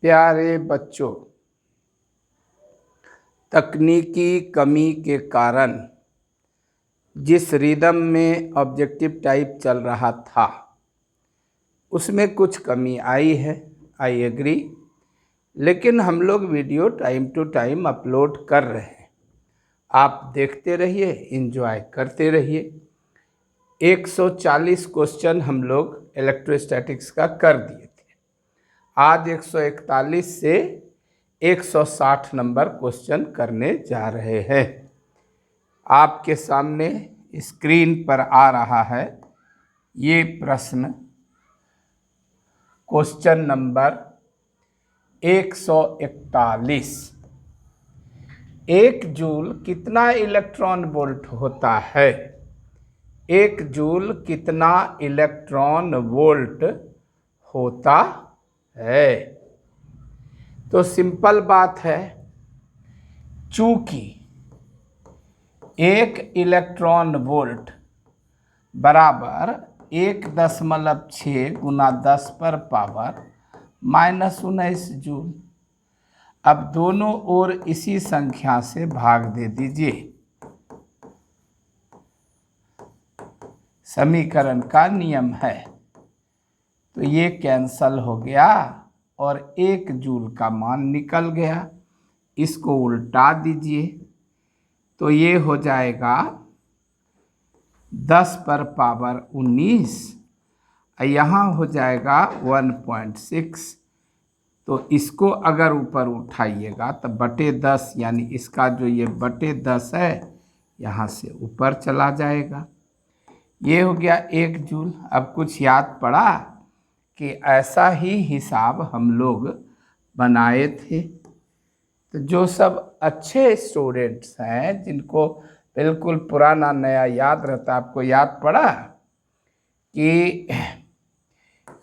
प्यारे बच्चों, तकनीकी कमी के कारण जिस रिदम में ऑब्जेक्टिव टाइप चल रहा था उसमें कुछ कमी आई है, आई एग्री। लेकिन हम लोग video time to time upload कर रहे हैं। आप देखते रहिए, एंजॉय करते रहिए। 140 क्वेश्चन हम लोग इलेक्ट्रोस्टैटिक्स का कर दिए थे। आज 141 से 160 नंबर क्वेश्चन करने जा रहे हैं। आपके सामने स्क्रीन पर आ रहा है ये प्रश्न, क्वेश्चन नंबर 141। 1 जूल कितना इलेक्ट्रॉन वोल्ट होता है? 1 जूल कितना इलेक्ट्रॉन वोल्ट होता है? तो सिंपल बात है, चूंकि 1 इलेक्ट्रॉन वोल्ट बराबर 1.6 गुना 10 पर पावर -19 जूल। अब दोनों ओर इसी संख्या से भाग दे दीजिए। समीकरण का नियम है, तो ये कैंसल हो गया और 1 जूल का मान निकल गया। इसको उल्टा दीजिए तो ये हो जाएगा 10 पर पावर 19, यहाँ हो जाएगा 1.6। तो इसको अगर ऊपर उठाइएगा तो बटे 10, यानी इसका जो ये बटे 10 है यहाँ से ऊपर चला जाएगा। ये हो गया 1 जूल। अब कुछ याद पड़ा कि ऐसा ही हिसाब हम लोग बनाए थे। तो जो सब अच्छे स्टूडेंट्स हैं, जिनको बिल्कुल पुराना नया याद रहता, आपको याद पड़ा कि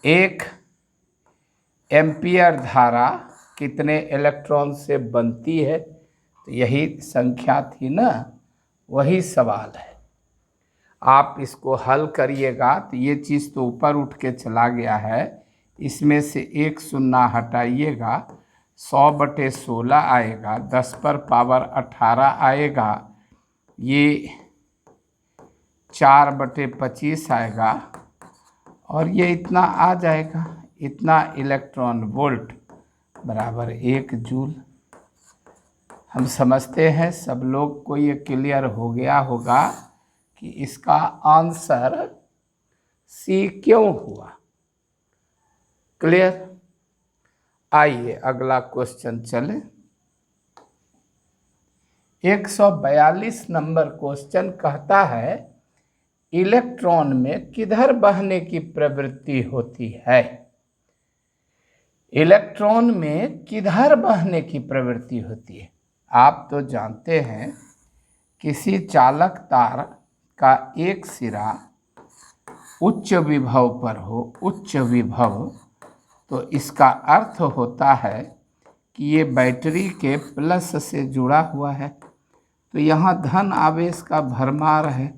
1 एम्पियर धारा कितने इलेक्ट्रॉन से बनती है? तो यही संख्या थी ना, वही सवाल है। आप इसको हल करिएगा तो ये चीज़ तो ऊपर उठ के चला गया है, इसमें से 1 शून्य हटाइएगा, 100/16 आएगा, 10 पर पावर 18 आएगा, ये 4/25 आएगा और ये इतना आ जाएगा। इतना इलेक्ट्रॉन वोल्ट बराबर 1 जूल। हम समझते हैं सब लोग को ये क्लियर हो गया होगा कि इसका आंसर सी क्यों हुआ। क्लियर? आइए अगला क्वेश्चन चले। 142 नंबर क्वेश्चन कहता है, इलेक्ट्रॉन में किधर बहने की प्रवृत्ति होती है? इलेक्ट्रॉन में किधर बहने की प्रवृत्ति होती है? आप तो जानते हैं, किसी चालक तार का एक सिरा उच्च विभव पर हो, उच्च विभव, तो इसका अर्थ होता है कि ये बैटरी के प्लस से जुड़ा हुआ है, तो यहाँ धन आवेश का भरमार है।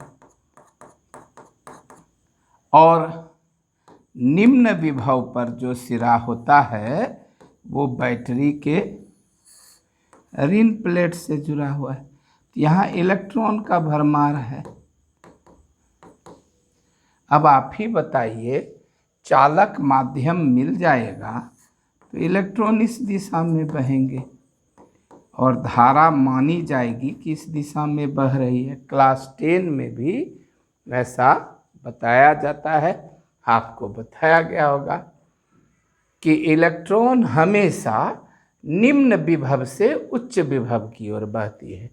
और निम्न विभव पर जो सिरा होता है वो बैटरी के ऋण प्लेट से जुड़ा हुआ है, तो यहाँ इलेक्ट्रॉन का भरमार है। अब आप ही बताइए, चालक माध्यम मिल जाएगा तो इलेक्ट्रॉन इस दिशा में बहेंगे और धारा मानी जाएगी कि इस दिशा में बह रही है। क्लास 10 में भी ऐसा बताया जाता है, आपको बताया गया होगा कि इलेक्ट्रॉन हमेशा निम्न विभव से उच्च विभव की ओर बहती है।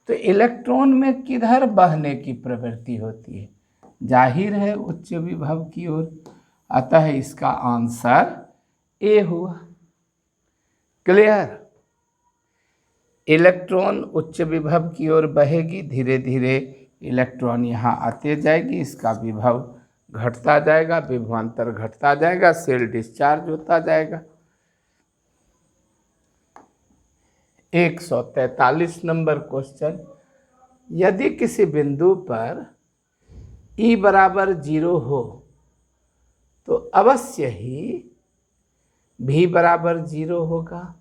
तो इलेक्ट्रॉन में किधर बहने की प्रवृत्ति होती है? जाहिर है उच्च विभव की ओर। अतः इसका आंसर ए हुआ। क्लियर? इलेक्ट्रॉन उच्च विभव की ओर बहेगी, धीरे धीरे इलेक्ट्रॉन यहाँ आते जाएगी, इसका विभव घटता जाएगा, विभवांतर घटता जाएगा, सेल डिस्चार्ज होता जाएगा। 143 नंबर क्वेश्चन, यदि किसी बिंदु पर E = 0 हो तो अवश्य ही भी बराबर 0 होगा,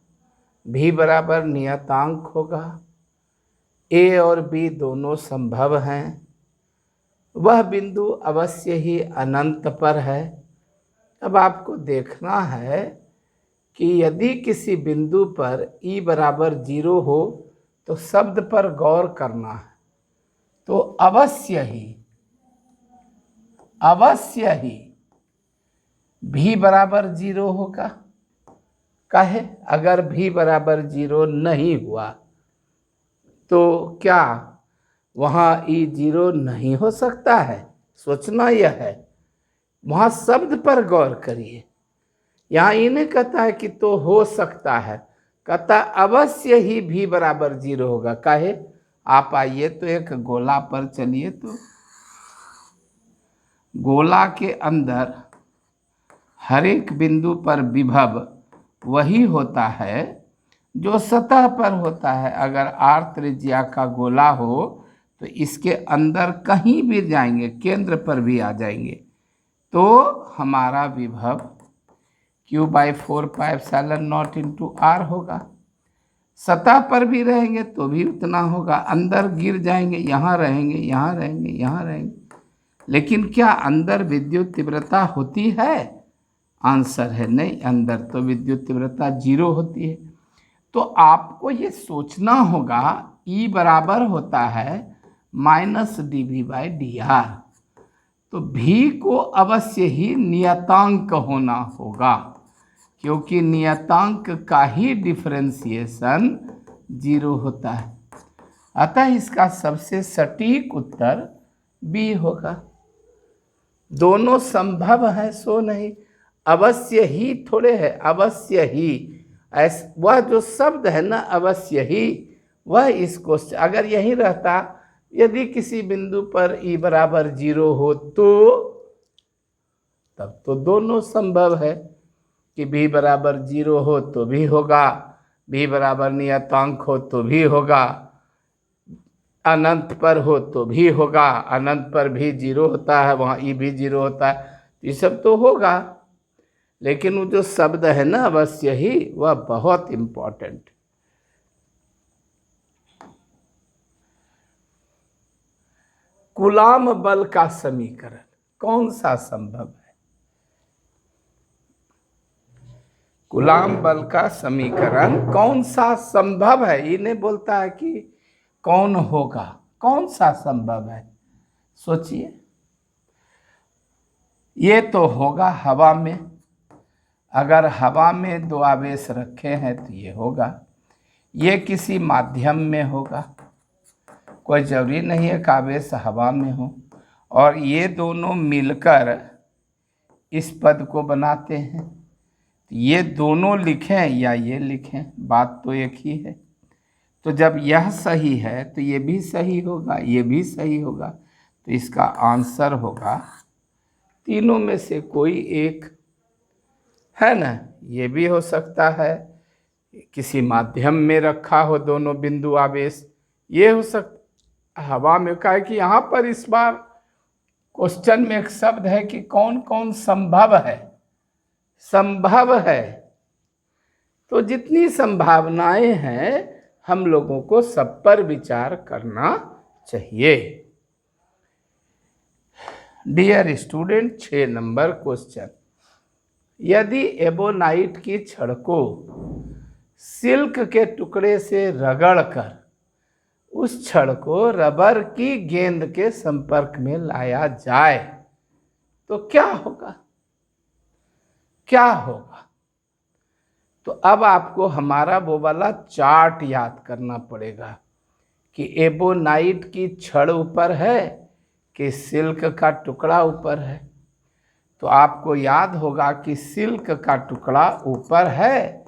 भी बराबर नियतांक होगा, ए और बी दोनों संभव हैं, वह बिंदु अवश्य ही अनंत पर है। अब आपको देखना है कि यदि किसी बिंदु पर ई बराबर 0 हो तो शब्द पर गौर करना है, तो अवश्य ही भी बराबर 0 होगा। काहे? अगर भी बराबर 0 नहीं हुआ तो क्या वहाँ ई 0 नहीं हो सकता है? सोचना यह है, वहाँ शब्द पर गौर करिए। यहाँ इन्हें कहता है कि तो हो सकता है, कहता अवश्य ही भी बराबर 0 होगा। काहे? आप आइए तो एक गोला पर चलिए, तो गोला के अंदर हर एक बिंदु पर विभव वही होता है जो सतह पर होता है। अगर r त्रिज्या का गोला हो तो इसके अंदर कहीं भी जाएंगे, केंद्र पर भी आ जाएंगे, तो हमारा विभव q/4πε0 इंटू r होगा। सतह पर भी रहेंगे तो भी उतना होगा, अंदर गिर जाएंगे, यहाँ रहेंगे, यहाँ रहेंगे, यहाँ रहेंगे, लेकिन क्या अंदर विद्युत तीव्रता होती है? आंसर है नहीं, अंदर तो विद्युत तीव्रता 0 होती है। तो आपको ये सोचना होगा E बराबर होता है -dV/dr, तो भी को अवश्य ही नियतांक होना होगा, क्योंकि नियतांक का ही डिफरेंशिएशन 0 होता है। अतः इसका सबसे सटीक उत्तर बी होगा। दोनों संभव है, सो नहीं, अवश्य ही थोड़े है, अवश्य ही वह जो शब्द है ना अवश्य ही, वह इसको अगर यही रहता, यदि किसी बिंदु पर ई बराबर 0 हो तो तब तो दोनों संभव है कि भी बराबर 0 हो तो भी होगा, भी बराबर नियतांक हो तो भी होगा, अनंत पर हो तो भी होगा, अनंत पर भी 0 होता है, वहाँ ई भी 0 होता है, ये सब तो होगा। लेकिन वो जो शब्द है ना अवश्य ही, वह बहुत इंपॉर्टेंट। कूलाम बल का समीकरण कौन सा संभव है? कूलाम बल का समीकरण कौन सा संभव है? इन्हें बोलता है कि कौन होगा, कौन सा संभव है? सोचिए। ये तो होगा हवा में, अगर हवा में 2 आवेश रखे हैं तो ये होगा। ये किसी माध्यम में होगा, कोई जरूरी नहीं है कि आवेश हवा में हो, और ये दोनों मिलकर इस पद को बनाते हैं। ये दोनों लिखें या ये लिखें, बात तो एक ही है। तो जब यह सही है तो ये भी सही होगा, ये भी सही होगा, तो इसका आंसर होगा तीनों में से कोई एक, है ना। ये भी हो सकता है किसी माध्यम में रखा हो दोनों बिंदु आवेश, ये हो सकता हवा में। का है कि यहाँ पर इस बार क्वेश्चन में एक शब्द है कि कौन कौन संभव है, संभव है। तो जितनी संभावनाएं हैं हम लोगों को सब पर विचार करना चाहिए। डियर स्टूडेंट, 6 नंबर क्वेश्चन, यदि एबोनाइट की छड़ को सिल्क के टुकड़े से रगड़कर उस छड़ को रबर की गेंद के संपर्क में लाया जाए तो क्या होगा? क्या होगा? तो अब आपको हमारा वो वाला चार्ट याद करना पड़ेगा कि एबोनाइट की छड़ ऊपर है कि सिल्क का टुकड़ा ऊपर है। तो आपको याद होगा कि सिल्क का टुकड़ा ऊपर है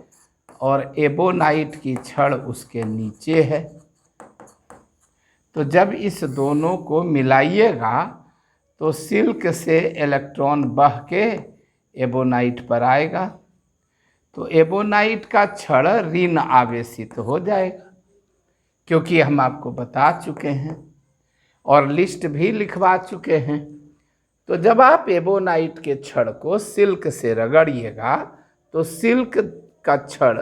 और एबोनाइट की छड़ उसके नीचे है। तो जब इस दोनों को मिलाइएगा तो सिल्क से इलेक्ट्रॉन बह के एबोनाइट पर आएगा, तो एबोनाइट का छड़ ऋण आवेशित हो जाएगा, क्योंकि हम आपको बता चुके हैं और लिस्ट भी लिखवा चुके हैं। तो जब आप एबोनाइट के छड़ को सिल्क से रगड़िएगा तो सिल्क का छड़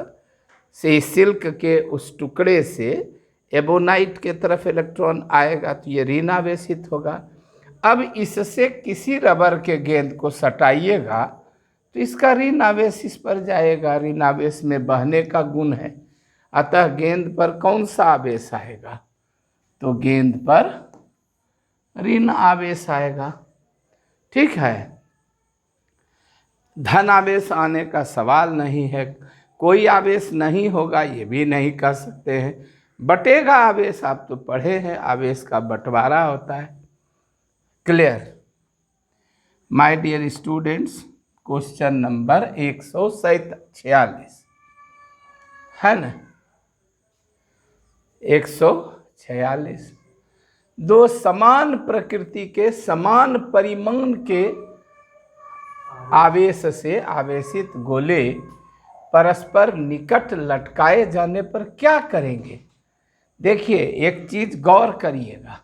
से, सिल्क के उस टुकड़े से एबोनाइट के तरफ इलेक्ट्रॉन आएगा तो ये ऋण आवेशित होगा। अब इससे किसी रबर के गेंद को सटाइएगा तो इसका ऋण आवेश इस पर जाएगा, ऋण आवेश में बहने का गुण है, अतः गेंद पर कौन सा आवेश आएगा? तो गेंद पर ऋण आवेश आएगा। ठीक है, धन आवेश आने का सवाल नहीं है, कोई आवेश नहीं होगा ये भी नहीं कह सकते हैं। बटेगा आवेश, आप तो पढ़े हैं, आवेश का बंटवारा होता है। Clear? My dear students, question number 146 है ना, 146। दो समान प्रकृति के समान परिमाण के आवेश से आवेशित गोले परस्पर निकट लटकाए जाने पर क्या करेंगे? देखिए, एक चीज गौर करिएगा,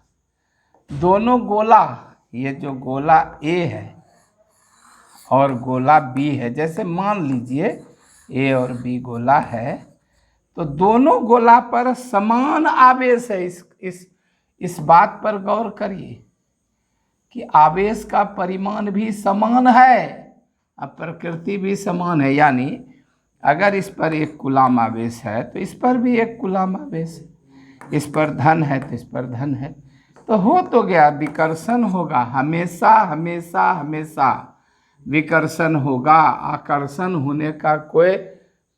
दोनों गोला, ये जो गोला ए है और गोला बी है, जैसे मान लीजिए ए और बी गोला है, तो दोनों गोला पर समान आवेश है। इस बात पर गौर करिए कि आवेश का परिमाण भी समान है, अब प्रकृति भी समान है, यानी अगर इस पर 1 कूलाम आवेश है तो इस पर भी 1 कूलाम आवेश है, इस पर धन है तो इस पर धन है, तो हो तो गया, विकर्षण होगा, हमेशा हमेशा हमेशा विकर्षण होगा, आकर्षण होने का कोई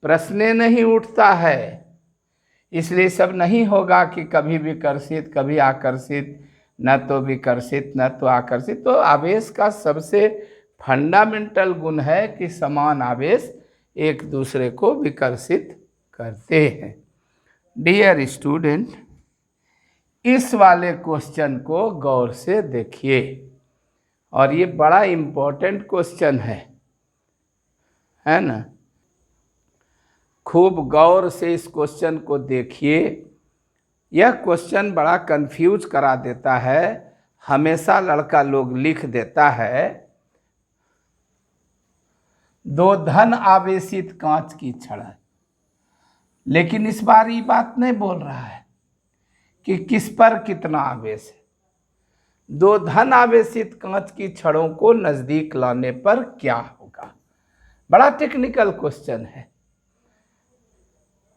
प्रश्न नहीं उठता है। इसलिए सब नहीं होगा कि कभी विकर्षित कभी आकर्षित, न तो विकर्षित न तो आकर्षित। तो आवेश का सबसे फंडामेंटल गुण है कि समान आवेश एक दूसरे को विकर्षित करते हैं। डियर स्टूडेंट, इस वाले क्वेश्चन को गौर से देखिए, और ये बड़ा इम्पोर्टेंट क्वेश्चन है ना, खूब गौर से इस क्वेश्चन को देखिए। यह क्वेश्चन बड़ा कंफ्यूज करा देता है, हमेशा लड़का लोग लिख देता है 2 धन आवेशित कांच की छड़, लेकिन इस बार ये बात नहीं बोल रहा है कि किस पर कितना आवेश है। 2 धन आवेशित कांच की छड़ों को नजदीक लाने पर क्या होगा? बड़ा टेक्निकल क्वेश्चन है।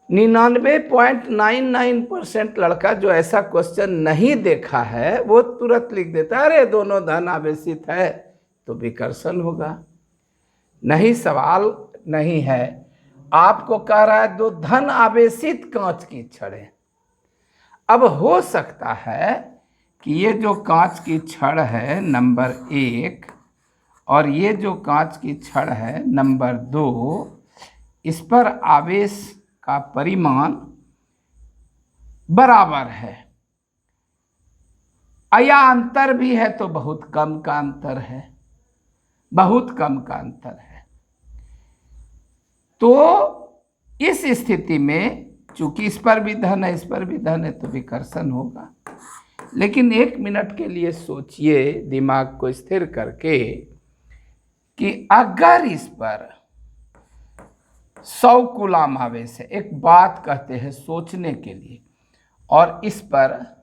99.99% लड़का जो ऐसा क्वेश्चन नहीं देखा है वो तुरंत लिख देता है, अरे दोनों धन आवेशित है तो विकर्षण होगा। नहीं, सवाल नहीं है, आपको कह रहा है 2 धन आवेशित कांच की छड़ें। अब हो सकता है कि ये जो कांच की छड़ है नंबर 1 और ये जो कांच की छड़ है नंबर 2, इस पर आवेश का परिमाण बराबर है, या अंतर भी है तो बहुत कम का अंतर है, बहुत कम का अंतर है। तो इस स्थिति में चूंकि इस पर भी धन है इस पर भी धन है तो विकर्षण होगा। लेकिन 1 मिनट के लिए सोचिए, दिमाग को स्थिर करके, कि अगर इस पर 100 कूलाम आवेश है, एक बात कहते हैं सोचने के लिए, और इस पर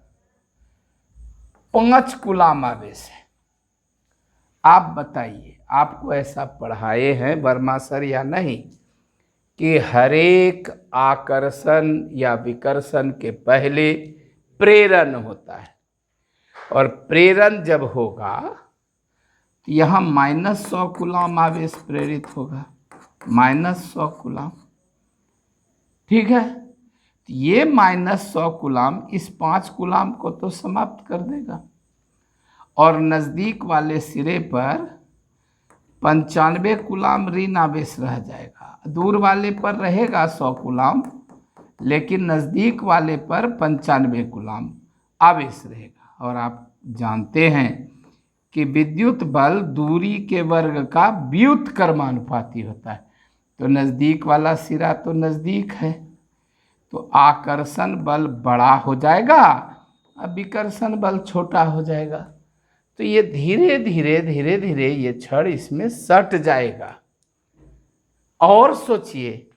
5 कूलाम आवेश है, आप बताइए, आपको ऐसा पढ़ाए हैं वर्मा सर या नहीं कि हरेक आकर्षण या विकर्षण के पहले प्रेरण होता है, और प्रेरण जब होगा तो यहाँ -100 कूलाम आवेश प्रेरित होगा, -100 कूलाम। ठीक है, तो ये -100 कूलाम इस 5 कूलाम को तो समाप्त कर देगा, और नज़दीक वाले सिरे पर 95 कूलाम ऋण आवेश रह जाएगा। दूर वाले पर रहेगा 100 कूलाम, लेकिन नज़दीक वाले पर 95 कूलाम आवेश रहेगा। और आप जानते हैं कि विद्युत बल दूरी के वर्ग का व्युत्क्रमानुपाती होता है, तो नज़दीक वाला सिरा तो नज़दीक है, तो आकर्षण बल बड़ा हो जाएगा, अब विकर्षण बल छोटा हो जाएगा, तो ये धीरे धीरे धीरे धीरे ये छड़ इसमें सट जाएगा और सोचिए,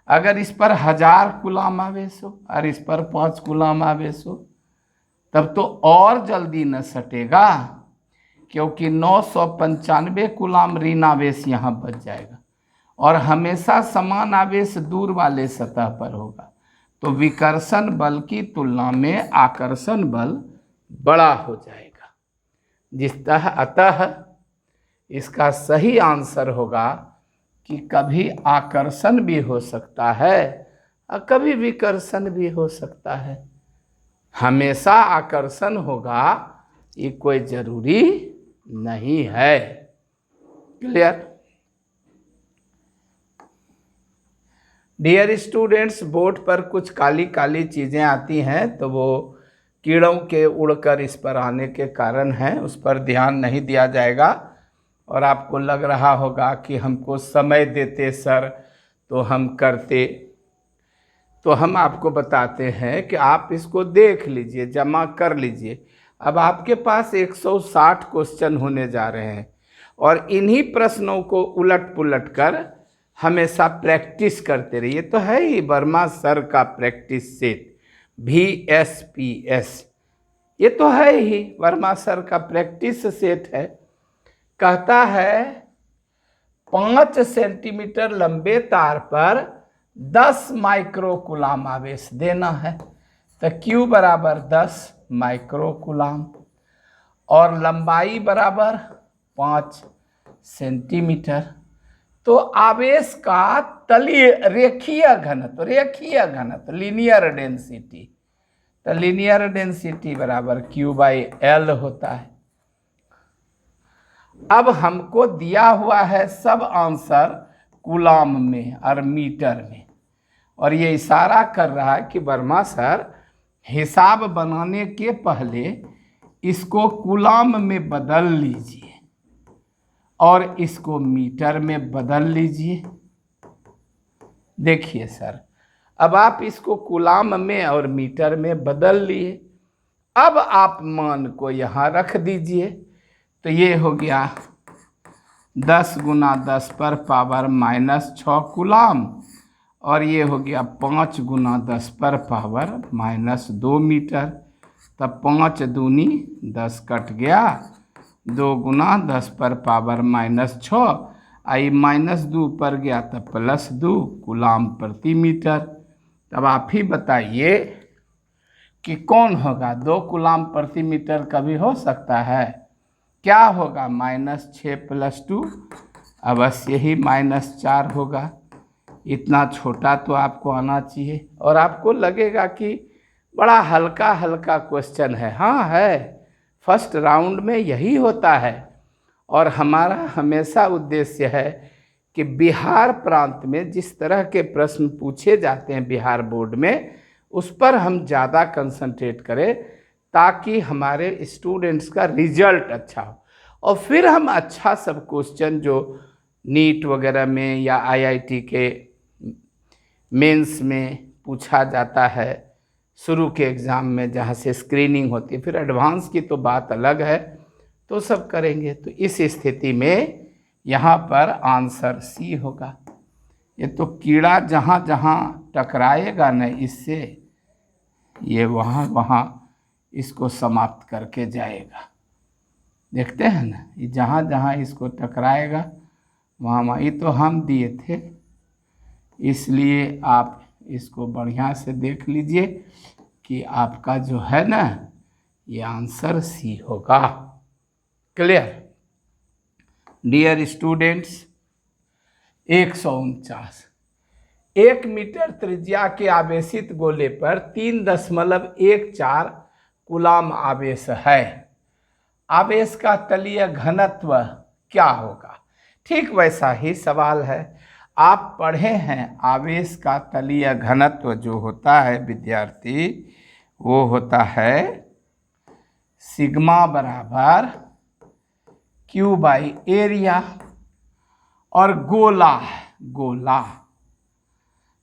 अगर इस पर 1000 कूलाम आवेश हो और इस पर 5 कूलाम आवेश हो, तब तो और जल्दी न सटेगा, क्योंकि 995 कूलाम ऋण आवेश यहाँ बच जाएगा और हमेशा समान आवेश दूर वाले सतह पर होगा। तो विकर्षण बल की तुलना में आकर्षण बल बड़ा हो जाएगा। अतः इसका सही आंसर होगा कि कभी आकर्षण भी हो सकता है और कभी विकर्षण भी हो सकता है। हमेशा आकर्षण होगा ये कोई जरूरी नहीं है। क्लियर? डियर स्टूडेंट्स, बोर्ड पर कुछ काली काली चीज़ें आती हैं, तो वो कीड़ों के उड़कर इस पर आने के कारण है, उस पर ध्यान नहीं दिया जाएगा। और आपको लग रहा होगा कि हमको समय देते सर तो हम करते, तो हम आपको बताते हैं कि आप इसको देख लीजिए, जमा कर लीजिए। अब आपके पास 160 क्वेश्चन होने जा रहे हैं और इन्हीं प्रश्नों को उलट पुलट कर हमेशा प्रैक्टिस करते रहिए। तो है ही वर्मा सर का प्रैक्टिस सेट VSPS, ये तो है ही वर्मा सर का प्रैक्टिस सेट है। कहता है 5 सेंटीमीटर लंबे तार पर 10 माइक्रो कूलाम आवेश देना है, तो Q बराबर 10 माइक्रो कूलाम और लंबाई बराबर 5 सेंटीमीटर। तो आवेश का तलीय रेखीय घनत्व लीनियर डेंसिटी, तो लीनियर डेंसिटी बराबर Q/L होता है। अब हमको दिया हुआ है सब आंसर कूलाम में और मीटर में, और ये इशारा कर रहा है कि वर्मा सर हिसाब बनाने के पहले इसको कूलाम में बदल लीजिए और इसको मीटर में बदल लीजिए। देखिए सर, अब आप इसको कूलाम में और मीटर में बदल लिए। अब आप मान को यहाँ रख दीजिए, तो ये हो गया 10 × 10 पर पावर -6 कूलाम और ये हो गया 5 × 10 पर पावर -2 मीटर। तब 5 दूनी 10 कट गया, 2 × 10 पर पावर -6, आई -2 पर गया तब +2 कूलाम प्रति मीटर। तब आप ही बताइए कि कौन होगा? 2 कूलाम प्रति मीटर कभी हो सकता है? क्या होगा? -6 + 2 अवश्य ही -4 होगा। इतना छोटा तो आपको आना चाहिए और आपको लगेगा कि बड़ा हल्का हल्का क्वेश्चन है। हाँ है, फर्स्ट राउंड में यही होता है और हमारा हमेशा उद्देश्य है कि बिहार प्रांत में जिस तरह के प्रश्न पूछे जाते हैं बिहार बोर्ड में, उस पर हम ज़्यादा कंसंट्रेट करें ताकि हमारे स्टूडेंट्स का रिजल्ट अच्छा हो और फिर हम अच्छा सब क्वेश्चन जो नीट वगैरह में या IIT के मेंस में पूछा जाता है शुरू के एग्ज़ाम में, जहाँ से स्क्रीनिंग होती है, फिर एडवांस की तो बात अलग है, तो सब करेंगे। तो इस स्थिति में यहाँ पर आंसर C होगा। ये तो कीड़ा जहाँ जहाँ टकराएगा न इससे, ये वहाँ इसको समाप्त करके जाएगा। देखते हैं ना, ये जहाँ जहाँ इसको टकराएगा वहाँ ये तो हम दिए थे, इसलिए आप इसको बढ़िया से देख लीजिए कि आपका जो है ना ये आंसर C होगा। क्लियर? डियर स्टूडेंट्स, 149 1 मीटर त्रिज्या के आवेशित गोले पर 3.14 कूलाम आवेश है। आवेश का तलीय घनत्व क्या होगा? ठीक वैसा ही सवाल है। आप पढ़े हैं आवेश का तलीय घनत्व जो होता है विद्यार्थी, वो होता है सिग्मा बराबर Q/एरिया। और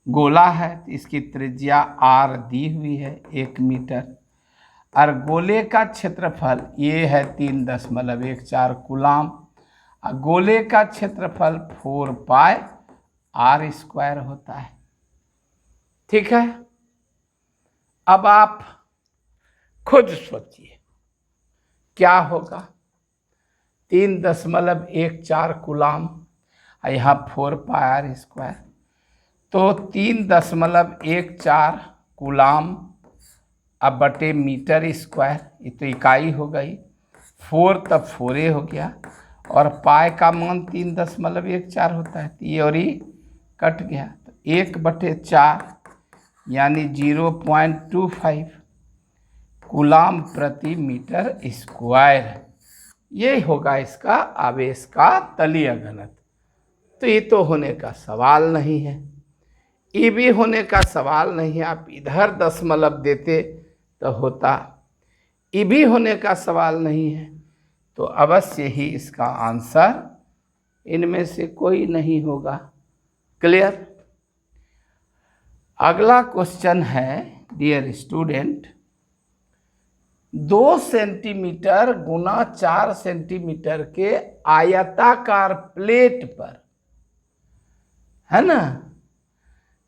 गोला है तो इसकी त्रिज्या R दी हुई है 1 मीटर, और गोले का क्षेत्रफल ये है 3.14 कूलाम, और गोले का क्षेत्रफल 4πr आर स्क्वायर होता है। ठीक है, अब आप खुद सोचिए क्या होगा। 3.14 कूलाम, यहाँ 4 पाई आर स्क्वायर, तो 3.14 कूलाम अब बटे मीटर स्क्वायर, ये तो इकाई हो गई। 4 तब 4 हो गया, और पाई का मान 3.14 होता है, तो ये और ये कट गया, तो 1/4 यानी 0.25 कूलाम प्रति मीटर स्क्वायर, ये होगा इसका आवेश का तलीय घनत्व। तो ये तो होने का सवाल नहीं है, ये भी होने का सवाल नहीं है। आप इधर दशमलव देते तो होता, ये भी होने का सवाल नहीं है, तो अवश्य ही इसका आंसर इनमें से कोई नहीं होगा। क्लियर। अगला क्वेश्चन है, डियर स्टूडेंट, 2 सेंटीमीटर गुना 4 सेंटीमीटर के आयताकार प्लेट पर, है ना,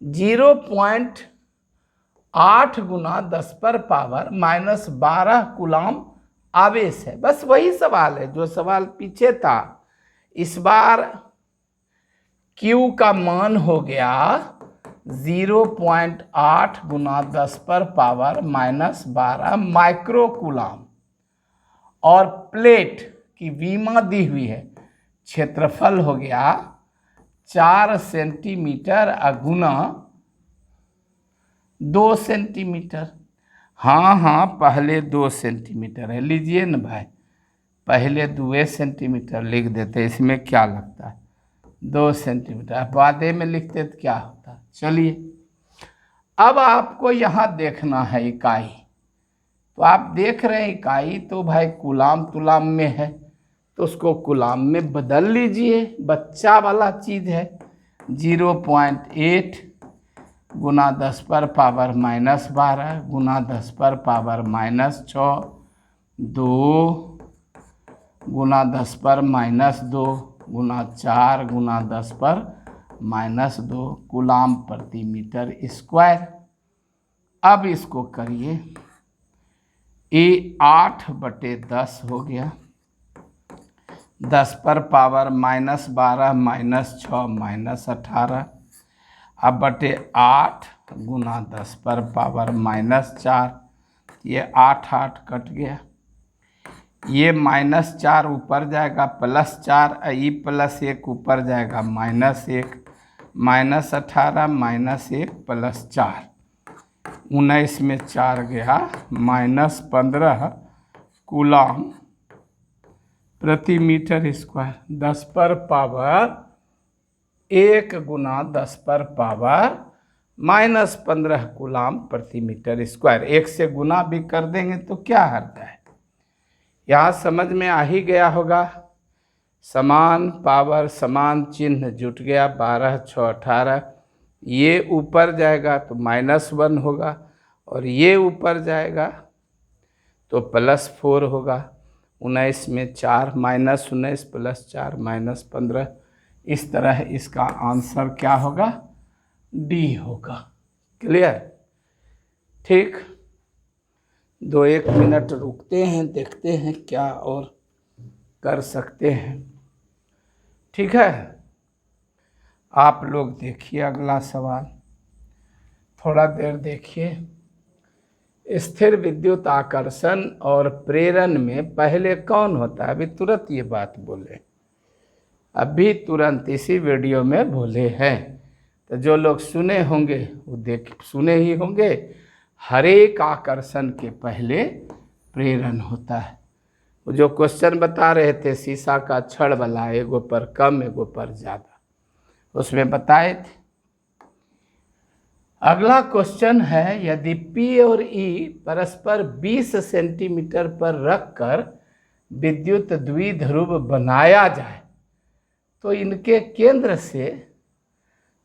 0.8 गुना 10⁻⁻12 कूलाम आवेश है। बस वही सवाल है जो सवाल पीछे था। इस बार Q का मान हो गया 0.8 गुना 10⁻⁻12 माइक्रो कूलाम, और प्लेट की विमा दी हुई है, क्षेत्रफल हो गया 4 सेंटीमीटर गुना 2 सेंटीमीटर। हाँ, पहले 2 सेंटीमीटर है, लीजिए ना भाई, पहले 2 सेंटीमीटर लिख देते, इसमें क्या लगता है, 2 सेंटीमीटर बाद में लिखते तो क्या होता। चलिए, अब आपको यहाँ देखना है इकाई, तो आप देख रहे हैं इकाई तो भाई कूलाम तुलाम में है, तो उसको कूलाम में बदल लीजिए, बच्चा वाला चीज़ है। 0.8 गुना 10⁻⁻12 गुना 10⁻⁻6, 2 गुना 10⁻⁻2 गुना 4 गुना 10⁻⁻2 कूलाम प्रति मीटर स्क्वायर। अब इसको करिए, ये 8/10 हो गया, 10⁻⁻12 -6 -18, अब बटे 8 गुना 10⁻⁻4, ये 8 कट गया, ये -4 ऊपर जाएगा +4, ये +1 ऊपर जाएगा -1, -18 -1 +4, 19 में 4 गया, -15 कूलाम प्रति मीटर स्क्वायर। 10⁻1 गुना 10⁻⁻15 कूलाम प्रति मीटर स्क्वायर। 1 से गुना भी कर देंगे तो क्या हर्ज है, यहाँ समझ में आ ही गया होगा। समान पावर समान चिन्ह जुट गया, 12 6 18, ये ऊपर जाएगा तो -1 होगा, और ये ऊपर जाएगा तो +4 होगा। 19 में 4 -19 +4 -15, इस तरह इसका आंसर क्या होगा, डी होगा। क्लियर। ठीक, 2-1 मिनट रुकते हैं, देखते हैं क्या और कर सकते हैं। ठीक है, आप लोग देखिए अगला सवाल, थोड़ा देर देखिए। स्थिर विद्युत आकर्षण और प्रेरण में पहले कौन होता है, अभी तुरंत ये बात बोले, अभी तुरंत इसी वीडियो में बोले हैं, तो जो लोग सुने होंगे वो सुने ही होंगे। हर एक आकर्षण के पहले प्रेरण होता है। वो जो क्वेश्चन बता रहे थे शीशा का छड़ वाला, एगो पर कम एगो पर ज़्यादा, उसमें बताए थे। अगला क्वेश्चन है, यदि P और E परस्पर 20 सेंटीमीटर पर रखकर विद्युत द्विध्रुव बनाया जाए तो इनके केंद्र से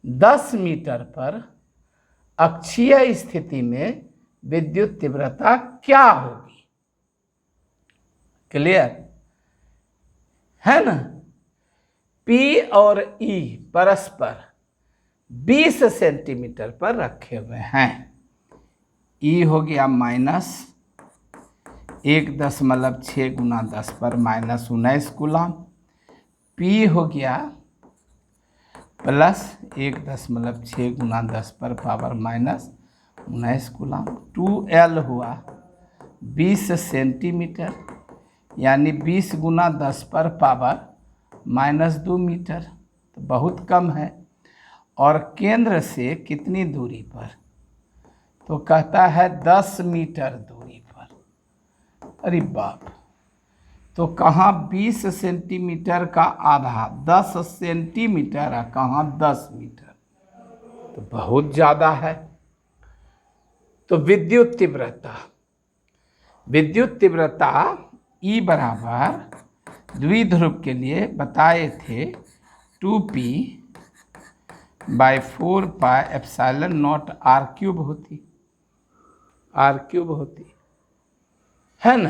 10 मीटर पर अक्षीय स्थिति में विद्युत तीव्रता क्या होगी। क्लियर है ना। P और E परस्पर 20 सेंटीमीटर पर रखे हुए हैं। ई हो गया माइनस 1.6 गुना 10 पर माइनस 19 कूलम। पी हो गया प्लस 1.6 गुना 10 पर पावर माइनस 19 कूलम। 2L हुआ 20 सेंटीमीटर, यानी 20 गुना 10 पर पावर माइनस 2 मीटर, तो बहुत कम है। और केंद्र से कितनी दूरी पर, तो कहता है 10 मीटर दूरी पर। अरे बाप, तो कहाँ 20 सेंटीमीटर का आधा 10 सेंटीमीटर है, कहाँ 10 मीटर, तो बहुत ज़्यादा है। तो विद्युत तीव्रता E बराबर द्विध्रुव के लिए बताए थे 2p by 4 epsilon not r cube होती है ना।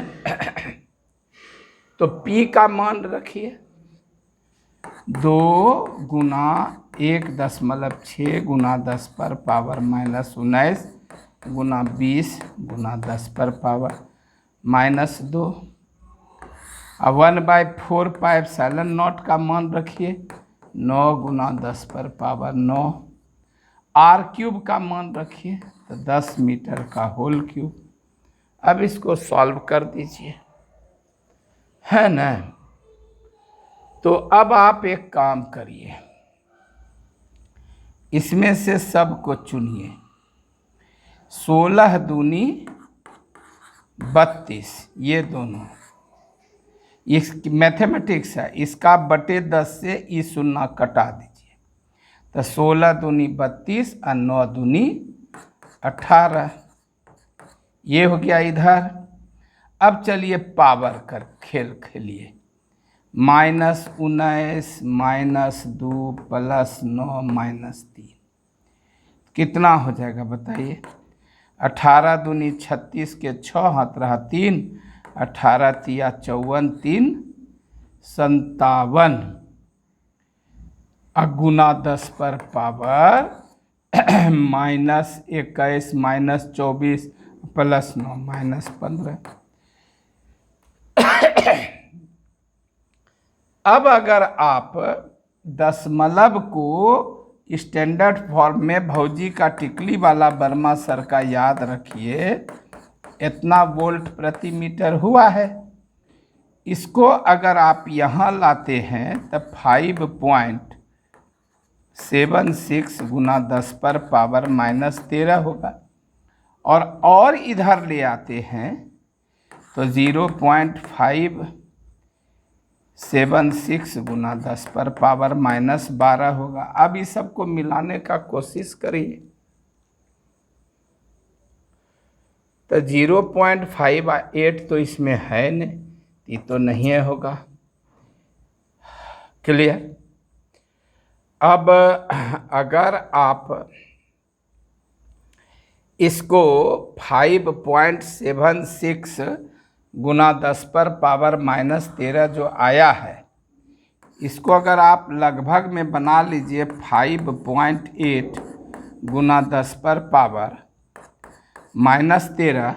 तो P का मान रखिए 2 गुना 1.6 गुना 10 पर पावर माइनस 19 गुना 20 गुना 10 पर पावर माइनस 2। अब 1/4 एप्सिलॉन नॉट का मान रखिए 9 गुना 10 पर पावर 9। r क्यूब का मान रखिए तो 10 मीटर का होल क्यूब। अब इसको सॉल्व कर दीजिए, है ना। तो अब आप एक काम करिए, इसमें से सब को चुनिए। 16 दूनी 32, ये दोनों इस मैथमेटिक्स है, इसका बटे 10 से ई शून्य कटा दीजिए, तो 16 दूनी 32 और 9 दूनी 18, ये हो गया इधर। अब चलिए पावर कर खेल खेलिए, -19 -2 प्लस 9 -3 कितना हो जाएगा बताइए। 18 दूनी 36 के 6 हाथ रहा 3, 18 तिया 54, 3 57 गुना 10 पर पावर -21 -24 प्लस 9 -15। अब अगर आप दशमलव को स्टैंडर्ड फॉर्म में भौजी का टिकली वाला वर्मा सर का याद रखिए, इतना वोल्ट प्रति मीटर हुआ है। इसको अगर आप यहाँ लाते हैं तो 5.76 गुना 10 पर पावर -13 होगा, और इधर ले आते हैं तो 0.576 गुना 10 पर पावर -12 होगा। अब इस सबको मिलाने का कोशिश करिए, तो 0.58 तो इसमें है नहीं, ये तो नहीं होगा। क्लियर। अब अगर आप इसको 5.76 गुना 10 पर पावर -13 जो आया है, इसको अगर आप लगभग में बना लीजिए 5.8 गुना 10 पर पावर -13,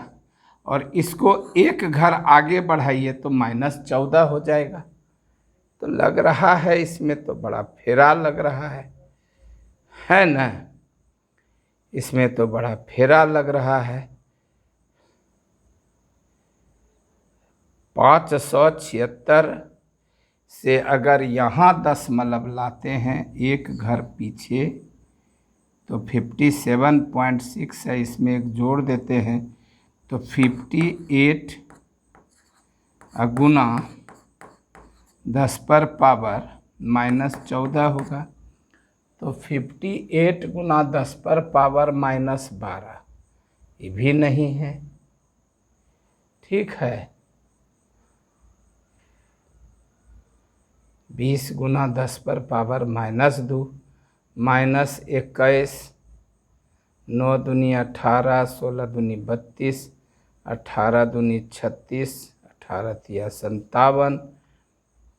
और इसको एक घर आगे बढ़ाइए तो -14 हो जाएगा। तो लग रहा है इसमें तो बड़ा फेरा लग रहा है ना। इसमें तो बड़ा फेरा लग रहा है। 576 से अगर यहाँ दशमलव लाते हैं एक घर पीछे तो 57.6 है, इसमें एक जोड़ देते हैं तो 58 गुना 10 पर पावर -14 होगा। तो 58 गुना 10 पर पावर -12, ये भी नहीं है। ठीक है, 20 गुना 10 पर पावर -2 -21, 9 दूनी 18, 16 दूनी 32, 18 दूनी 36, 18 तिया 57,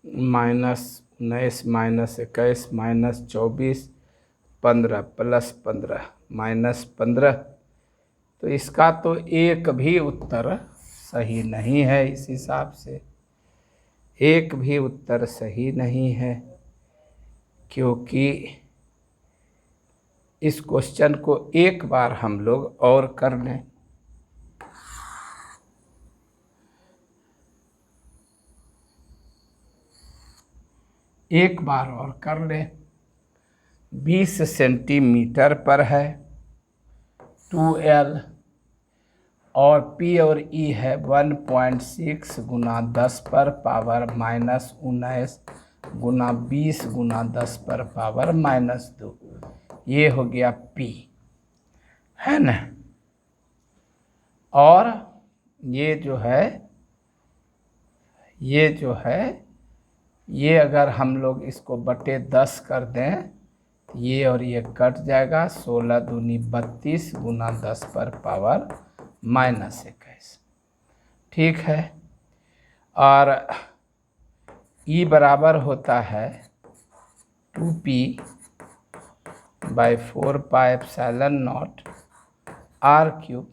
-19 -21 -24 15 प्लस 15 माइनस 15। तो इसका तो एक भी उत्तर सही नहीं है। इस हिसाब से एक भी उत्तर सही नहीं है, क्योंकि इस क्वेश्चन को एक बार हम लोग और कर लें। एक बार और कर लें। 20 सेंटीमीटर पर है 2L, और P और E है 1.6 गुना 10 पर पावर माइनस 19 गुना 20 गुना 10 पर पावर माइनस 2। ये हो गया P, है ना। और ये जो है ये अगर हम लोग इसको बटे 10 कर दें तो ये और ये कट जाएगा। 16 दूनी 32 गुना 10 पर पावर माइनस 21। ठीक है। और E बराबर होता है 2P बाई 4πε0 r³।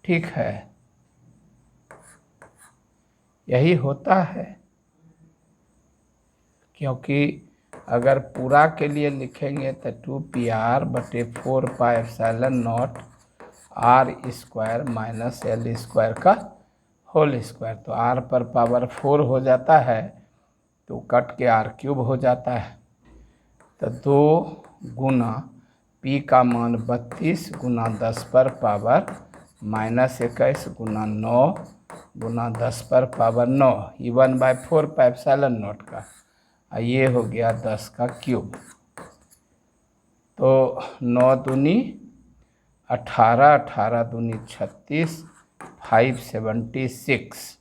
ठीक है, यही होता है। क्योंकि अगर पूरा के लिए लिखेंगे तो 2PR बटे 4πε0 r² माइनस L² का होल स्क्वायर। तो r पर पावर 4 हो जाता है, तो कट के r³ हो जाता है। तो 2 गुना P का मान 32 गुना 10 पर पावर माइनस 21 गुना 9 गुना 10 पर पावर 9, ये 1/4πε0 का। ये हो गया 10 का क्यूब। तो 9 दूनी 18, 18 दूनी 36, 576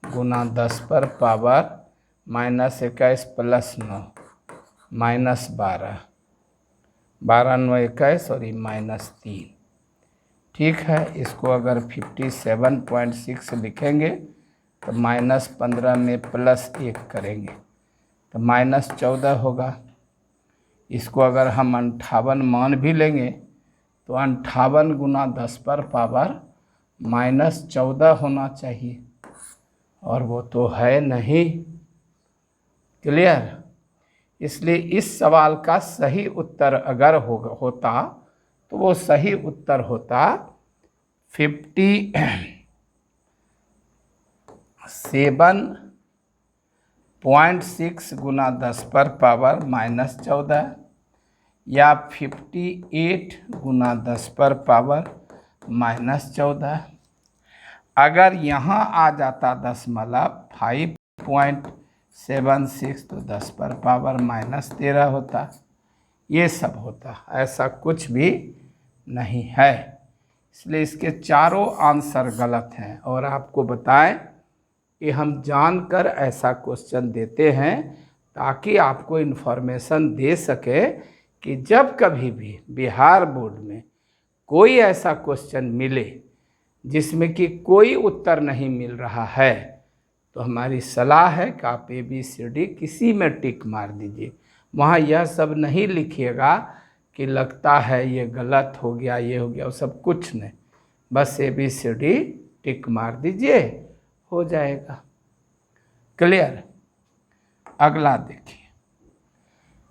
गुना 10 पर पावर माइनस 21 प्लस 9 माइनस 12, 12 9 21 और ये माइनस 3। ठीक है, इसको अगर 57.6 लिखेंगे तो माइनस 15 में प्लस 1 करेंगे तो माइनस 14 होगा। इसको अगर हम 58 मान भी लेंगे तो 58 गुना 10 पर पावर माइनस 14 होना चाहिए, और वो तो है नहीं। क्लियर। इसलिए इस सवाल का सही उत्तर अगर होता तो वो सही उत्तर होता 57.6 गुना 10 पर पावर माइनस 14, या 58 गुना 10 पर पावर माइनस 14। अगर यहाँ आ जाता दशमलव 5.76 तो 10 पर पावर माइनस 13 होता। ये सब होता, ऐसा कुछ भी नहीं है। इसलिए इसके चारों आंसर गलत हैं। और आपको बताएं कि हम जानकर ऐसा क्वेश्चन देते हैं ताकि आपको इन्फॉर्मेशन दे सके कि जब कभी भी बिहार बोर्ड में कोई ऐसा क्वेश्चन मिले जिसमें कि कोई उत्तर नहीं मिल रहा है, तो हमारी सलाह है कि आप ABCD किसी में टिक मार दीजिए। वहाँ यह सब नहीं लिखिएगा कि लगता है ये गलत हो गया, ये हो गया, वो सब कुछ नहीं। बस ABCD टिक मार दीजिए, हो जाएगा। क्लियर। अगला देखिए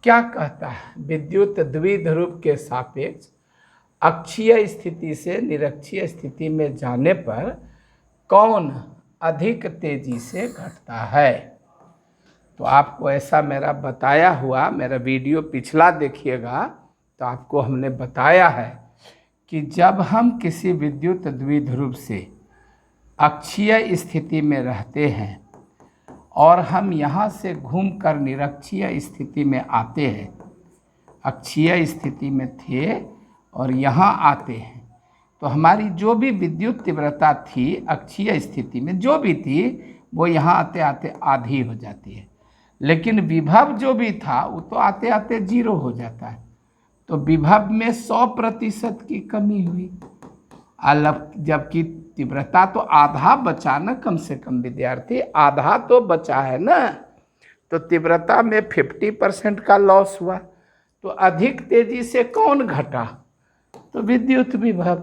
क्या कहता है। विद्युत द्विध्रुव के सापेक्ष अक्षीय स्थिति से निरक्षीय स्थिति में जाने पर कौन अधिक तेजी से घटता है। तो आपको ऐसा मेरा बताया हुआ, मेरा वीडियो पिछला देखिएगा तो आपको हमने बताया है कि जब हम किसी विद्युत द्विध्रुव से अक्षीय स्थिति में रहते हैं और हम यहाँ से घूमकर निरक्षीय स्थिति में आते हैं, अक्षीय स्थिति में थे और यहाँ आते हैं, तो हमारी जो भी विद्युत तीव्रता थी अक्षीय स्थिति में जो भी थी वो यहाँ आते आते आधी हो जाती है, लेकिन विभव जो भी था वो तो आते आते 0 हो जाता है। तो विभव में 100% की कमी हुई, जबकि तीव्रता तो आधा बचा ना, कम से कम विद्यार्थी आधा तो बचा है ना। तो तीव्रता में 50% का लॉस हुआ, तो अधिक तेजी से कौन घटा? तो विद्युत विभव,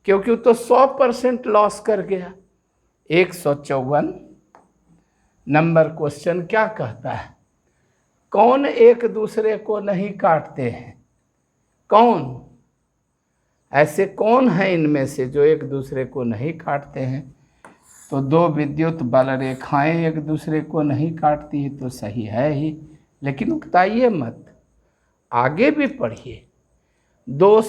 क्योंकि वो तो 100% लॉस कर गया। 154 नंबर क्वेश्चन क्या कहता है? कौन एक दूसरे को नहीं काटते हैं? कौन ऐसे कौन है इनमें से जो एक दूसरे को नहीं काटते हैं? तो दो विद्युत बल रेखाएं एक दूसरे को नहीं काटती है, तो सही है ही, लेकिन उकताइए मत, आगे भी पढ़िए। दो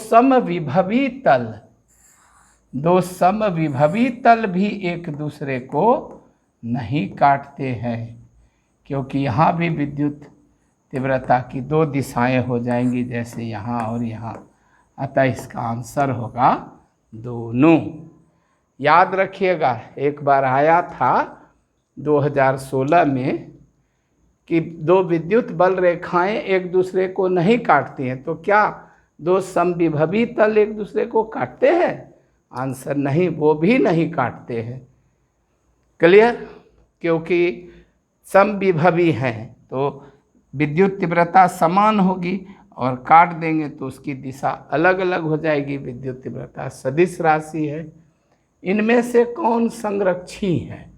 समविभवी तल भी एक दूसरे को नहीं काटते हैं, क्योंकि यहाँ भी विद्युत तीव्रता की दो दिशाएं हो जाएंगी, जैसे यहाँ और यहाँ। अतः इसका आंसर होगा दोनों। याद रखिएगा, एक बार आया था 2016 में कि दो विद्युत बल रेखाएं एक दूसरे को नहीं काटती हैं, तो क्या दो समविभवी तल एक दूसरे को काटते हैं? आंसर नहीं, वो भी नहीं काटते हैं। क्लियर? क्योंकि समविभवी हैं तो विद्युत तीव्रता समान होगी, और काट देंगे तो उसकी दिशा अलग अलग हो जाएगी। विद्युत तीव्रता सदिश राशि है। इनमें से कौन संरक्षी है?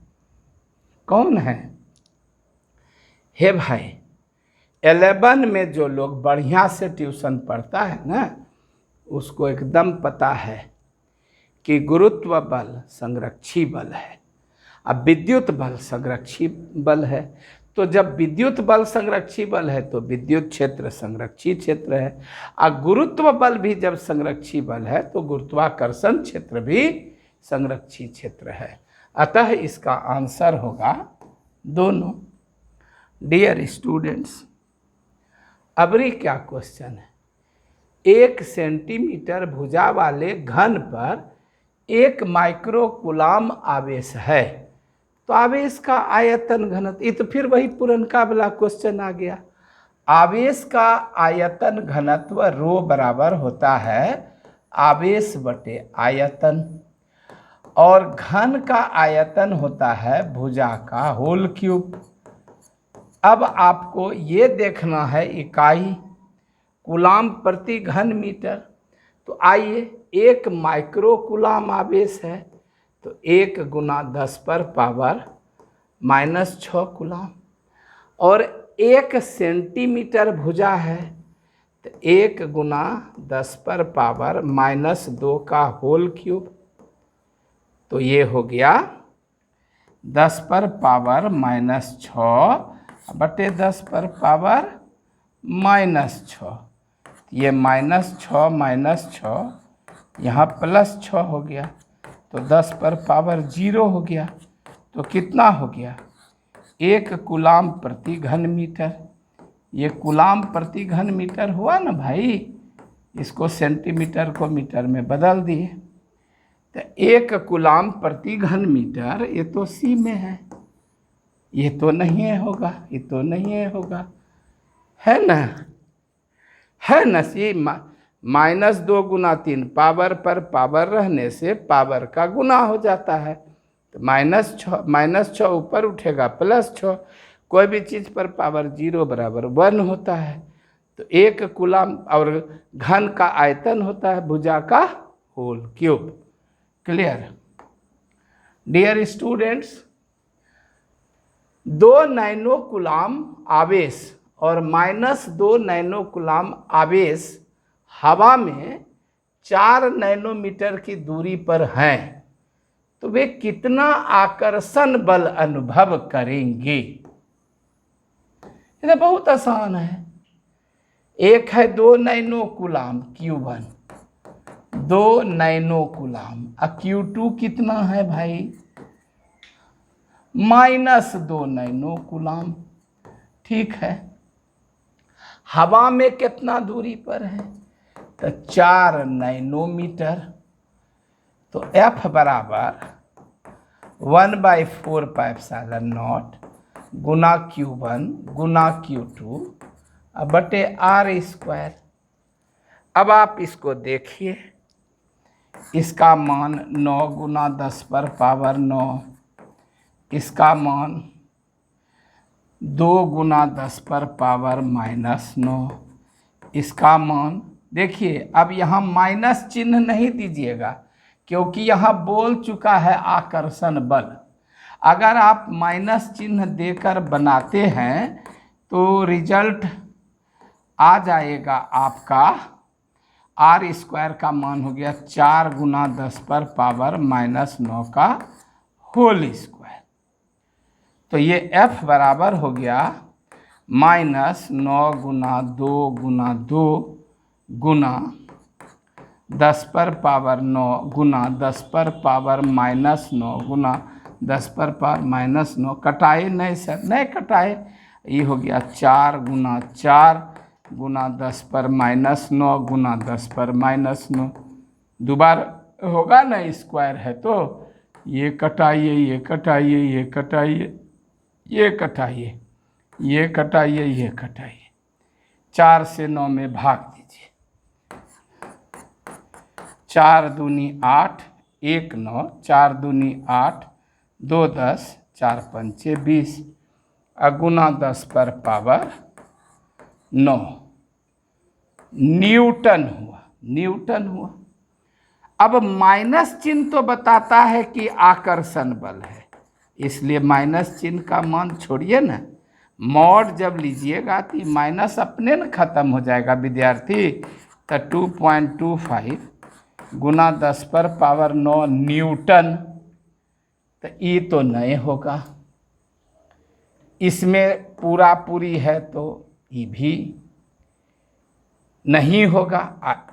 कौन है? हे भाई, 11 में जो लोग बढ़िया से ट्यूशन पढ़ता है ना, उसको एकदम पता है कि गुरुत्व बल संरक्षी बल है, अब विद्युत बल संरक्षी बल है। तो जब विद्युत बल संरक्षी बल है तो विद्युत क्षेत्र संरक्षी क्षेत्र है, और गुरुत्व बल भी जब संरक्षी बल है तो गुरुत्वाकर्षण क्षेत्र भी संरक्षी क्षेत्र है। अतः इसका आंसर होगा दोनों। डियर स्टूडेंट्स, अबरी क्या क्वेश्चन है? 1 सेंटीमीटर भुजा वाले घन पर 1 माइक्रोकूलाम आवेश है, तो आवेश का आयतन घनत्व, ये तो फिर वही पुरनका वाला क्वेश्चन आ गया। आवेश का आयतन घनत्व रो बराबर होता है आवेश बटे आयतन, और घन का आयतन होता है भुजा का होल क्यूब। अब आपको ये देखना है इकाई कूलाम प्रति घन मीटर। तो आइए, 1 माइक्रोकूलाम आवेश है तो 1 गुना 10 पर पावर -6 कूलाम, और 1 सेंटीमीटर भुजा है तो 1 गुना 10 पर पावर -2 का होल क्यूब। तो ये हो गया 10 पर पावर -6 बटे 10 पर पावर -6। ये -6 यहाँ +6 हो गया, तो 10 पर पावर 0 हो गया। तो कितना हो गया? 1 कूलाम प्रति घन मीटर। ये कूलाम प्रति घन मीटर हुआ ना भाई, इसको सेंटीमीटर को मीटर में बदल दिए। तो 1 कूलाम प्रति घन मीटर, ये तो सी में है, ये तो नहीं होगा, ये तो नहीं होगा, है ना? है ना? सी -2 गुना 3, पावर पर पावर रहने से पावर का गुना हो जाता है, तो -6 ऊपर उठेगा +6, कोई भी चीज़ पर पावर 0 बराबर 1 होता है। तो 1 कूलाम, और घन का आयतन होता है भुजा का whole cube. Clear? Dear students, 2 nano coulomb आवेश और -2 नैनो कूलाम आवेश हवा में 4 नैनोमीटर की दूरी पर हैं, तो वे कितना आकर्षण बल अनुभव करेंगे? ये तो बहुत आसान है। एक है 2 nano coulomb Q1, 2 nano coulomb, Q2 कितना है भाई? -2 नैनो कूलाम। ठीक है, हवा में कितना दूरी पर है? तो 4 नैनोमीटर। तो F बराबर 1/4πε0 गुना Q1 गुना Q2 बटे R²। अब आप इसको देखिए, इसका मान 9 गुना 10 पर पावर 9, इसका मान 2 गुना 10 पर पावर -9, इसका मान देखिए, अब यहाँ माइनस चिन्ह नहीं दीजिएगा क्योंकि यहाँ बोल चुका है आकर्षण बल। अगर आप माइनस चिन्ह देकर बनाते हैं तो रिजल्ट आ जाएगा आपका आर स्क्वायर का मान हो गया 4 गुना 10⁻⁻⁹ का होल स्क्वायर। तो ये F बराबर हो गया -9 गुना 2 गुना 2 गुना 10⁻⁹ गुना 10⁻⁻⁹ गुना 10⁻⁻⁹ कटाए नहीं सर, नहीं कटाए, ये हो गया 4 गुना 4 गुना 10⁻⁹ गुना 10⁻⁹ दोबारा होगा ना, स्क्वायर है तो ये कटाइए, ये कटाइए, ये कटाइए, ये कटाइए, ये कटाइए, ये कटाइए, 4 से 9 में भाग दीजिए। 4 दूनी 8, 1 9, 4 दूनी 8, 2 10, 4 पंचे 20, गुना 10⁻⁹ न्यूटन हुआ, न्यूटन हुआ। अब माइनस चिन्ह तो बताता है कि आकर्षण बल है, इसलिए माइनस चिन्ह का मान छोड़िए ना, मॉड जब लीजिएगा तो माइनस अपने न खत्म हो जाएगा विद्यार्थी। तो 2.25 गुना 10⁻⁹ न्यूटन, तो ये तो नहीं होगा, इसमें पूरा पूरी है तो ये भी नहीं होगा।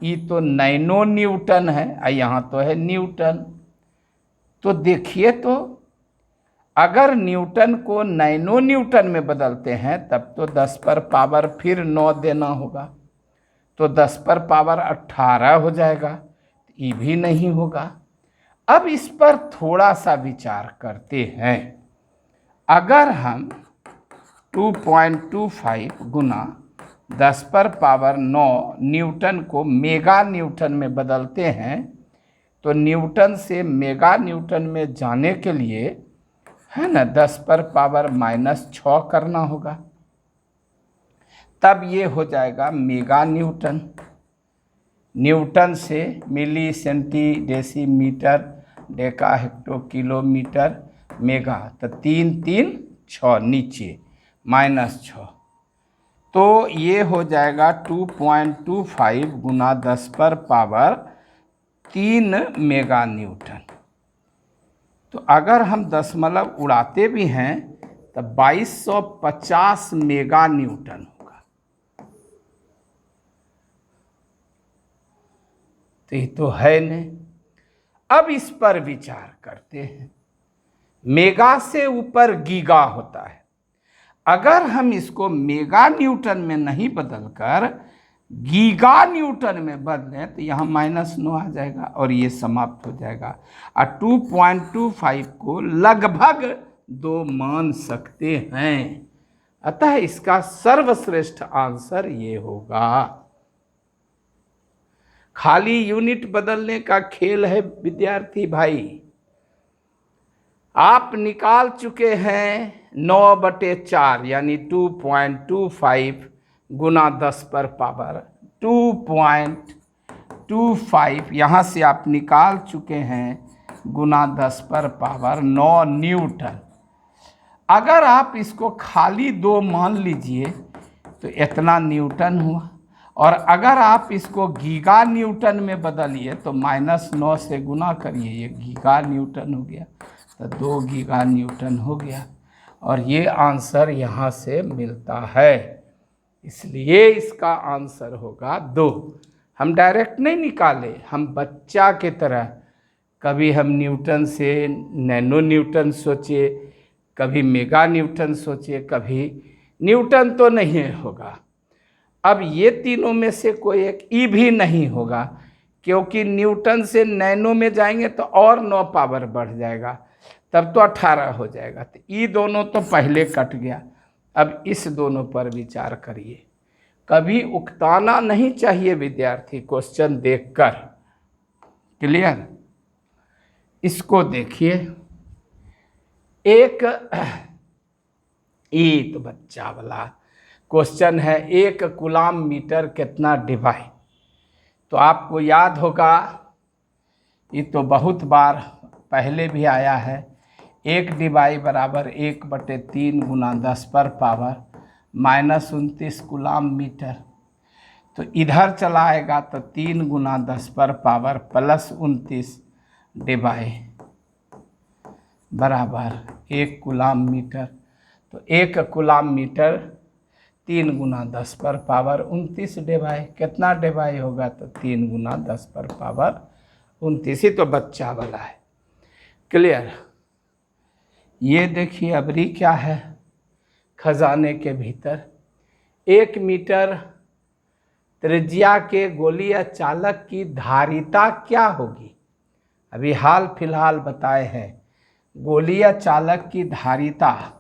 ये तो नैनो न्यूटन है, यहाँ तो है न्यूटन। तो देखिए, तो अगर न्यूटन को नैनो न्यूटन में बदलते हैं तब तो 10 फिर 9 देना होगा, तो 10⁻18 हो जाएगा, ये भी नहीं होगा। अब इस पर थोड़ा सा विचार करते हैं। अगर हम 2.25 गुना 10⁻⁹ न्यूटन को मेगा न्यूटन में बदलते हैं तो न्यूटन से मेगा न्यूटन में जाने के लिए है ना 10⁻⁻⁶ करना होगा, तब ये हो जाएगा मेगा न्यूटन। न्यूटन से milli, centi, decimeter, deca, hecto, kilometer, mega, तो 3 3 6 नीचे -6, तो ये हो जाएगा 2.25 गुना 10⁻³ मेगा न्यूटन। तो अगर हम दशमलव उड़ाते भी हैं तो 2250 मेगा न्यूटन होगा। तो ये तो है नहीं। अब इस पर विचार करते हैं। मेगा से ऊपर गीगा होता है, अगर हम इसको मेगा न्यूटन में नहीं बदलकर गीगा न्यूटन में बदलें तो यहाँ -9 आ जाएगा और ये समाप्त हो जाएगा। और 2.25 को लगभग 2 मान सकते हैं, अतः इसका सर्वश्रेष्ठ आंसर ये होगा। खाली यूनिट बदलने का खेल है विद्यार्थी भाई। आप निकाल चुके हैं 9/4 यानी 2.25 गुना 10⁻².25 यहाँ से आप निकाल चुके हैं गुना 10⁻⁹ न्यूटन। अगर आप इसको खाली 2 मान लीजिए तो इतना न्यूटन हुआ, और अगर आप इसको गीगा न्यूटन में बदलिए तो -9 से गुना करिए, ये गीगा न्यूटन हो गया, तो 2 गीगा न्यूटन हो गया, और ये आंसर यहाँ से मिलता है। इसलिए इसका आंसर होगा 2। हम डायरेक्ट नहीं निकाले, हम बच्चा के तरह कभी हम न्यूटन से नैनो न्यूटन सोचे, कभी मेगा न्यूटन सोचे, कभी न्यूटन तो नहीं होगा। अब ये तीनों में से कोई एक ई भी नहीं होगा, क्योंकि न्यूटन से नैनो में जाएंगे तो और 9 पावर बढ़ जाएगा, तब तो 18 हो जाएगा। तो ये दोनों तो पहले कट गया। अब इस दोनों पर विचार करिए। कभी उकताना नहीं चाहिए विद्यार्थी क्वेश्चन देखकर। क्लियर? इसको देखिए, एक ई तो बच्चा वाला क्वेश्चन है 1 कूलाम मीटर कितना डिवाई। तो आपको याद होगा, ये तो बहुत बार पहले भी आया है, 1 डिवाई बराबर 1/3 गुना 10 पर पावर -29 कूलाम मीटर। तो इधर चला आएगा तो 3 गुना 10 पर पावर +29 डिवाई बराबर 1 कूलाम मीटर। तो 1 कूलाम मीटर 3 गुना 10 पर पावर 29 डिवाई, कितना डिवाई होगा तो 3 गुना 10 पर पावर 29 ही तो बच्चा वाला है। क्लियर। ये देखिए अबरी क्या है, खजाने के भीतर 1 मीटर त्रिज्या के गोलीय चालक की धारिता क्या होगी। अभी हाल फिलहाल बताए हैं, गोलीय चालक की धारिता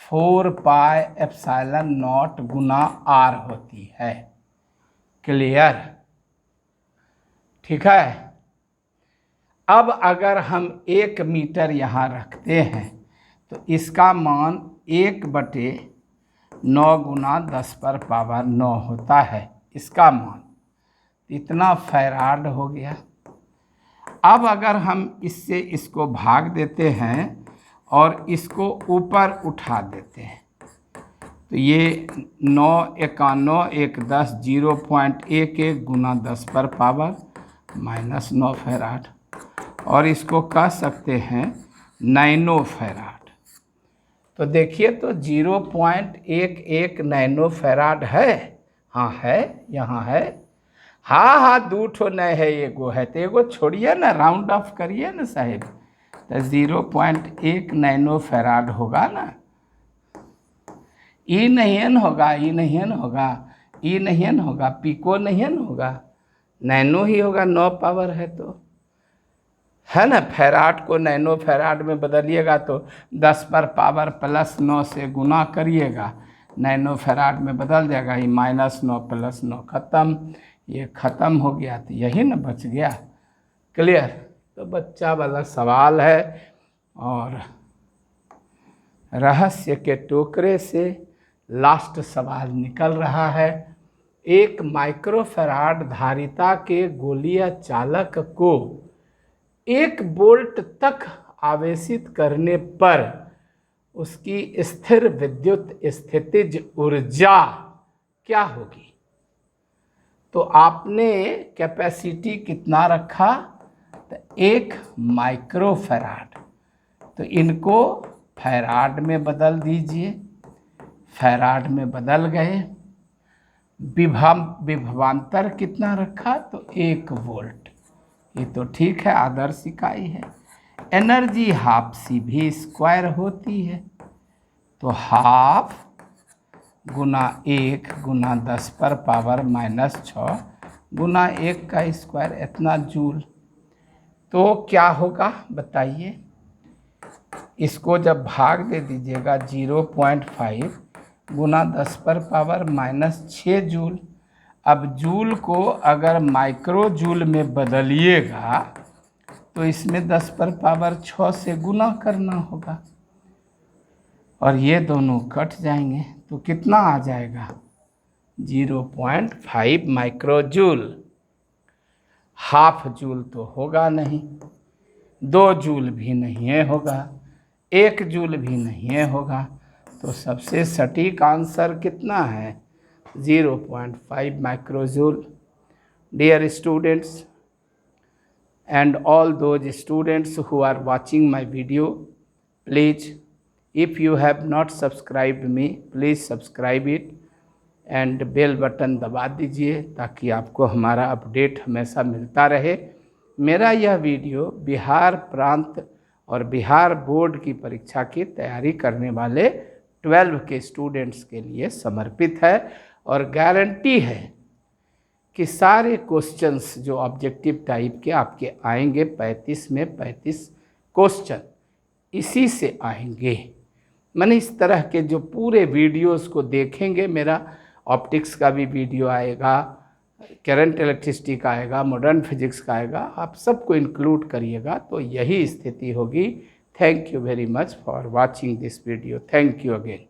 4πε0 गुना r होती है। क्लियर, ठीक है। अब अगर हम 1 मीटर यहाँ रखते हैं तो इसका मान 1/9 गुना 10 पर पावर 9 होता है, इसका मान इतना फैराड हो गया। अब अगर हम इससे इसको भाग देते हैं और इसको ऊपर उठा देते हैं तो ये 9 91 1 10 0.11 गुना 10 पर पावर -9 फैराड, और इसको कह सकते हैं नैनो फैराड। तो देखिए तो 0.11 नैनो फैराड है। हाँ है, यहाँ है। हाँ 2 ठो नहीं है, एगो है तो एगो छोड़िए ना, राउंड ऑफ करिए ना साहेब, तो 0.1 नैनो फैराड होगा ना। ई नहीं न होगा, ई नहीं न होगा, ई नहीं न होगा, पिको नहीं न होगा, नैनो ही होगा। 9 पावर है तो है ना। फैराड को नैनो फैराड में बदलिएगा तो 10 पर पावर +9 से गुना करिएगा, नैनो फैराड में बदल जाएगा। ये -9 + 9 ख़त्म, ये ख़त्म हो गया तो यही ना बच गया। क्लियर। तो बच्चा वाला सवाल है, और रहस्य के टोकरे से लास्ट सवाल निकल रहा है। 1 माइक्रोफैराड धारिता के गोलीय चालक को 1 वोल्ट तक आवेशित करने पर उसकी स्थिर विद्युत स्थितिज ऊर्जा क्या होगी। तो आपने कैपेसिटी कितना रखा, तो 1 माइक्रोफैराड, तो इनको फैराड में बदल दीजिए। फैराड में बदल गए। विभवांतर कितना रखा, तो 1 वोल्ट, ये तो ठीक है, आदर्श इकाई है। एनर्जी हाफ CV² होती है, तो हाफ गुना 1 गुना 10 पर पावर -6 गुना 1 का स्क्वायर, इतना जूल। तो क्या होगा बताइए। इसको जब भाग दे दीजिएगा 0.5 गुना 10 पर पावर -6 जूल। अब जूल को अगर माइक्रो जूल में बदलिएगा तो इसमें 10 पर पावर 6 से गुना करना होगा, और ये दोनों कट जाएंगे तो कितना आ जाएगा 0.5 माइक्रो जूल। हाफ जूल तो होगा नहीं, 2 जूल भी नहीं होगा, 1 जूल भी नहीं होगा। तो सबसे सटीक आंसर कितना है 0.5 micro joule. Dear students and all those students who are watching my video, please, if you have not subscribed me, please subscribe it and bell button दबा दीजिए ताकि आपको हमारा अपडेट हमेशा मिलता रहे। मेरा यह वीडियो बिहार प्रांत और बिहार बोर्ड की परीक्षा की तैयारी करने वाले 12 के स्टूडेंट्स के लिए समर्पित है, और गारंटी है कि सारे क्वेश्चंस जो ऑब्जेक्टिव टाइप के आपके आएंगे 35 में 35 क्वेश्चन इसी से आएंगे। मैंने इस तरह के जो पूरे वीडियोस को देखेंगे, मेरा ऑप्टिक्स का भी वीडियो आएगा, करंट इलेक्ट्रिसिटी का आएगा, मॉडर्न फिजिक्स का आएगा, आप सबको इंक्लूड करिएगा तो यही स्थिति होगी। Thank you very much for watching this video. Thank you again.